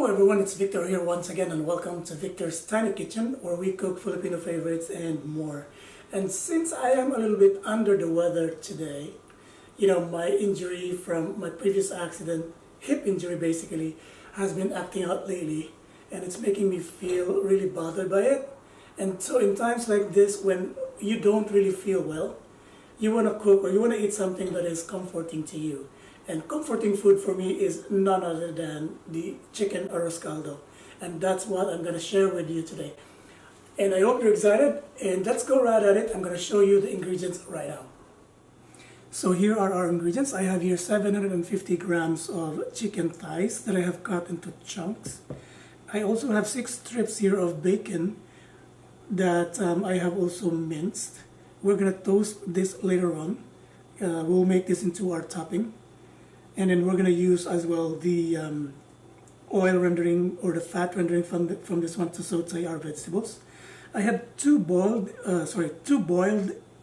Hello everyone, it's Victor here once again and welcome to Victor's Tiny Kitchen where we cook Filipino favorites and more. And since I am a little bit under the weather today, my injury from my previous accident, hip injury basically, has been acting out lately and it's making me feel really bothered by it. And so in times like this when you don't really feel well, you want to cook or you want to eat something that is comforting to you. And comforting food for me is none other than the chicken Arroz Caldo. And that's what I'm going to share with you today. And I hope you're excited. And let's go right at it. I'm going to show you the ingredients right now. So here are our ingredients. I have here 750 grams of chicken thighs that I have cut into chunks. I also have 6 strips here of bacon that I have also minced. We're going to toast this later on. We'll make this into our topping. And then we're going to use as well the oil rendering or the fat rendering from this one to saute our vegetables. I have two boiled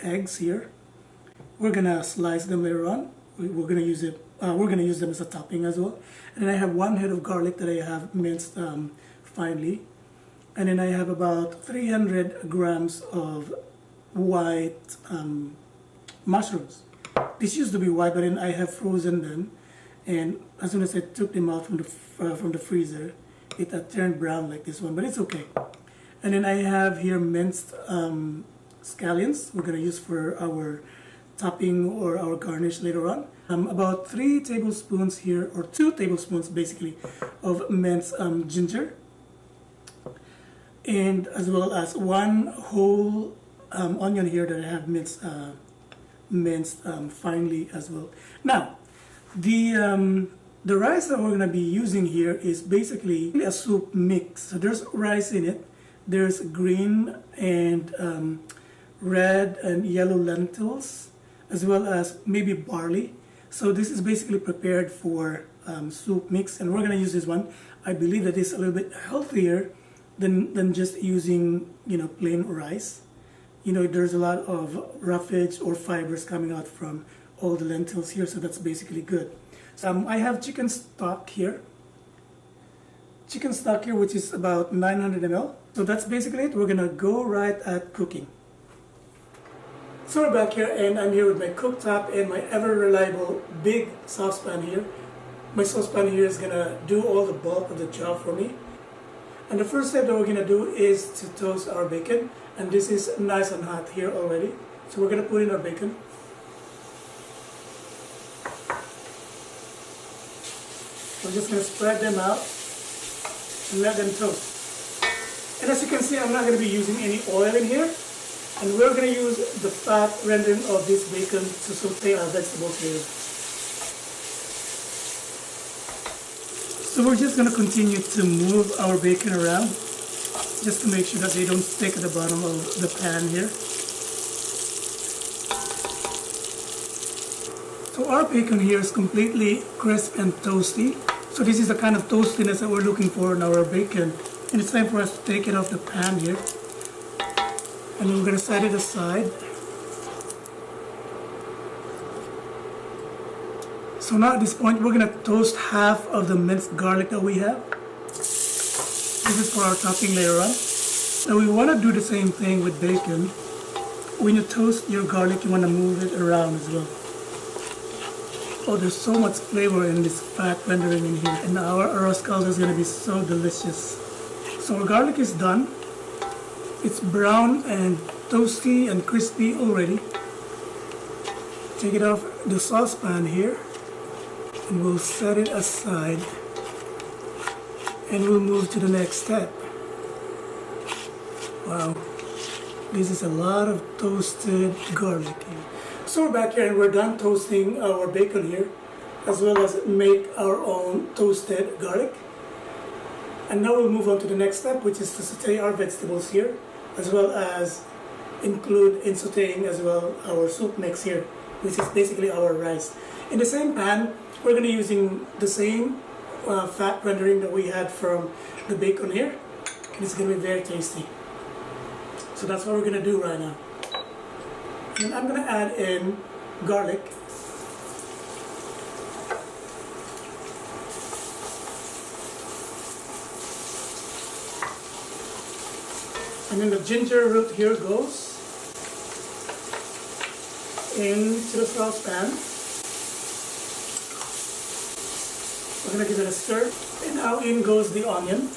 eggs here. We're going to slice them later on. We're going to use them as a topping as well. And then I have 1 head of garlic that I have minced finely. And then I have about 300 grams of white mushrooms. This used to be white, but then I have frozen them, and as soon as I took them out from the freezer, it turned brown like this one, but it's okay. And then I have here minced scallions. We're gonna use for our topping or our garnish later on. About 3 tablespoons here, or 2 tablespoons basically, of minced ginger, and as well as 1 whole onion here that I have minced finely as well. Now, the rice that we're going to be using here is basically a soup mix. So there's rice in it. There's green and red and yellow lentils, as well as maybe barley. So this is basically prepared for soup mix, and we're going to use this one. I believe that it's a little bit healthier than just using plain rice. There's a lot of roughage or fibers coming out from all the lentils here, so that's basically good. I have chicken stock here, which is about 900 ml. So that's basically it. We're gonna go right at cooking. So we're back here, and I'm here with my cooktop and my ever reliable big saucepan here. My saucepan here is gonna do all the bulk of the job for me. And the first step that we're gonna do is to toast our bacon. And this is nice and hot here already. So we're going to put in our bacon. We're just going to spread them out and let them toast. And as you can see, I'm not going to be using any oil in here. And we're going to use the fat rendering of this bacon to saute our vegetables here. So we're just going to continue to move our bacon around, just to make sure that they don't stick at the bottom of the pan here. So our bacon here is completely crisp and toasty. So this is the kind of toastiness that we're looking for in our bacon. And it's time for us to take it off the pan here. And we're going to set it aside. So now at this point, we're going to toast half of the minced garlic that we have. This is for our topping later on. Now we want to do the same thing with bacon. When you toast your garlic, you want to move it around as well. Oh, there's so much flavor in this fat rendering in here. And our Arroz Caldo is going to be so delicious. So our garlic is done. It's brown and toasty and crispy already. Take it off the saucepan here. And we'll set it aside. And we'll move to the next step. Wow, this is a lot of toasted garlic here. So we're back here and we're done toasting our bacon here, as well as make our own toasted garlic. And now we'll move on to the next step, which is to saute our vegetables here, as well as include in sauteing as well our soup mix here, which is basically our rice. In the same pan, we're going to be using the same fat rendering that we had from the bacon here, and it's going to be very tasty. So that's what we're going to do right now. And I'm going to add in garlic. And then the ginger root here goes into the saucepan. We're going to give it a stir. And now in goes the onion.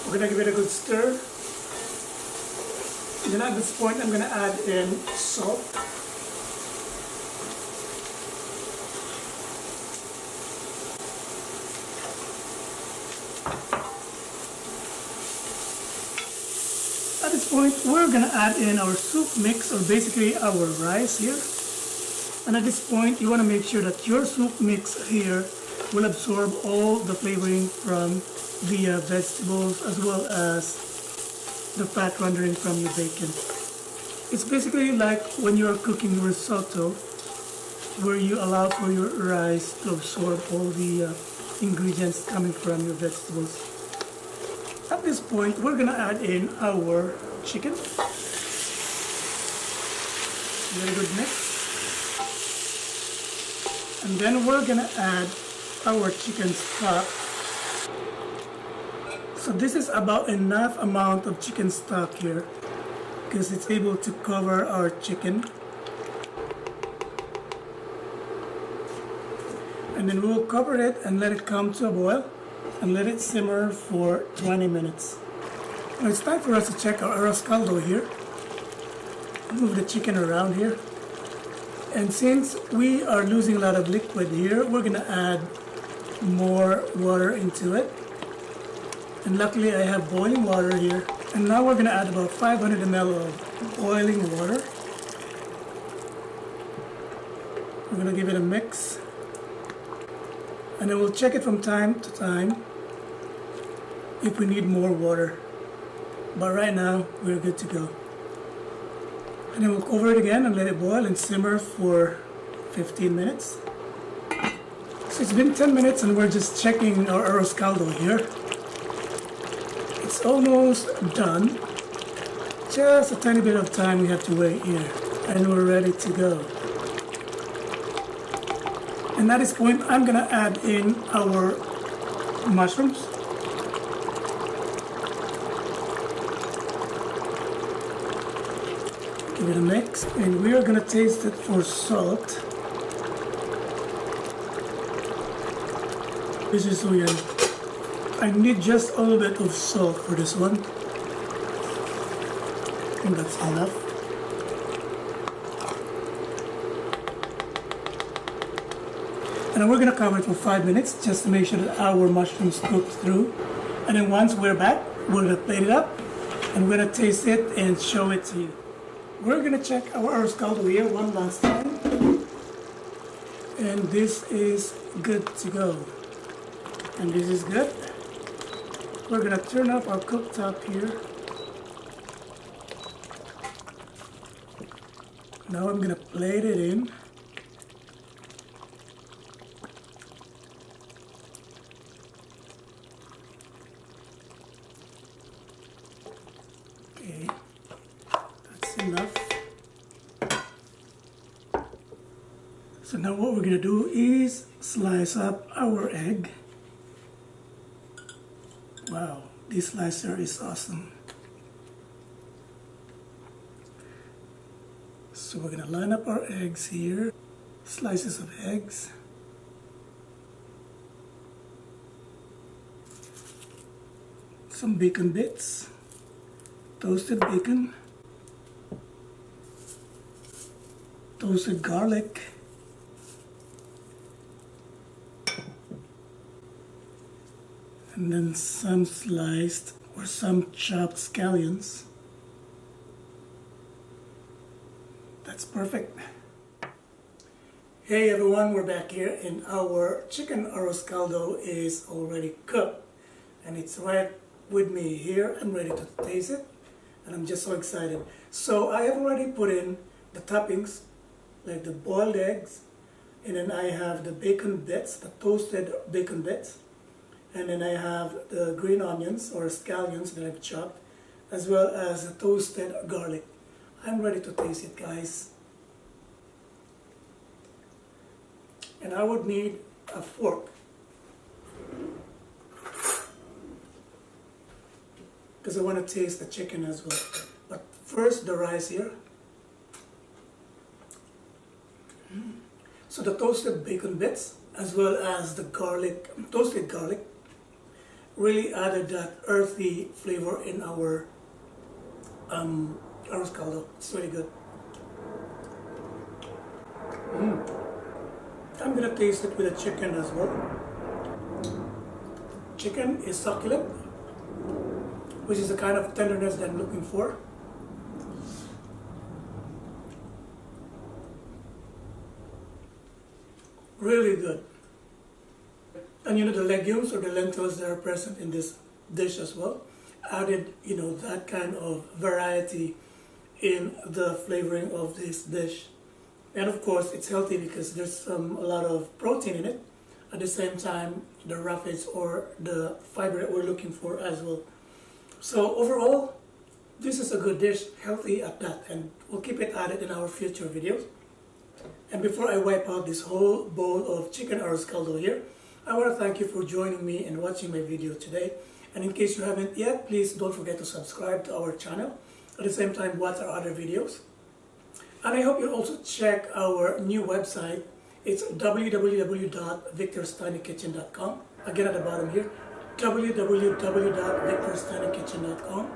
We're going to give it a good stir. And then at this point I'm going to add in salt. At this point we're going to add in our soup mix, or basically our rice here. And at this point you want to make sure that your soup mix here will absorb all the flavoring from the vegetables as well as the fat rendering from your bacon. It's basically like when you are cooking risotto, where you allow for your rice to absorb all the ingredients coming from your vegetables. At this point, we're gonna add in our chicken. Very good mix. And then we're gonna add our chicken stock. So this is about enough amount of chicken stock here because it's able to cover our chicken. And then we'll cover it and let it come to a boil and let it simmer for 20 minutes. Now it's time for us to check our Arroz Caldo here. Move the chicken around here. And since we are losing a lot of liquid here, we're gonna add more water into it. And luckily I have boiling water here. And now we're going to add about 500 ml of boiling water. We're going to give it a mix. And then we'll check it from time to time if we need more water. But right now we're good to go. And then we'll cover it again and let it boil and simmer for 15 minutes. So it's been 10 minutes and we're just checking our Arroz Caldo here. It's almost done. Just a tiny bit of time we have to wait here. And we're ready to go. And at this point, I'm gonna add in our mushrooms. Give it a mix. And we are gonna taste it for salt. This is so yummy. I need just a little bit of salt for this one. I think that's enough. And then we're going to cover it for 5 minutes just to make sure that our mushrooms cook through. And then once we're back, we're going to plate it up and we're going to taste it and show it to you. We're going to check our Arroz Caldo here one last time. And this is good to go. And this is good. We're gonna turn up our cooktop here. Now I'm gonna plate it in. Okay, that's enough. So now what we're gonna do is slice up our egg. Wow, this slicer is awesome. So we're gonna line up our eggs here. Slices of eggs. Some bacon bits. Toasted bacon. Toasted garlic. And then some sliced or some chopped scallions. That's perfect. Hey everyone, we're back here and our chicken Arroz Caldo is already cooked. And it's right with me here. I'm ready to taste it and I'm just so excited. So I have already put in the toppings like the boiled eggs, and then I have the bacon bits, the toasted bacon bits. And then I have the green onions or scallions that I've chopped, as well as the toasted garlic. I'm ready to taste it, guys. And I would need a fork. because I want to taste the chicken as well. But first, the rice here. So the toasted bacon bits, as well as the garlic, toasted garlic, really added that earthy flavor in our arroz caldo. It's really good. I'm gonna taste it with the chicken as well. Chicken is succulent, which is the kind of tenderness that I'm looking for. Really good. And the legumes or the lentils that are present in this dish as well added, that kind of variety in the flavoring of this dish. And of course, it's healthy because there's a lot of protein in it. At the same time, the roughage or the fiber that we're looking for as well. So overall, this is a good dish, healthy at that, and we'll keep it added in our future videos. And before I wipe out this whole bowl of chicken arroz caldo here, I want to thank you for joining me and watching my video today. And in case you haven't yet, please don't forget to subscribe to our channel. At the same time, watch our other videos. And I hope you'll also check our new website. It's www.victorsteinekitchen.com. Again at the bottom here, www.victorsteinekitchen.com.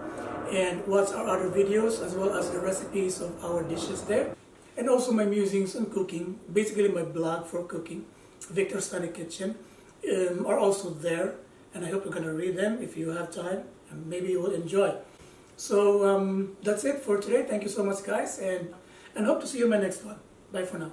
And watch our other videos as well as the recipes of our dishes there. And also my musings on cooking, basically my blog for cooking, Victor's Tiny Kitchen, are also there. And I hope you're going to read them if you have time, and maybe you will enjoy. So that's it for today. Thank you so much, guys, and hope to see you in my next one. Bye for now.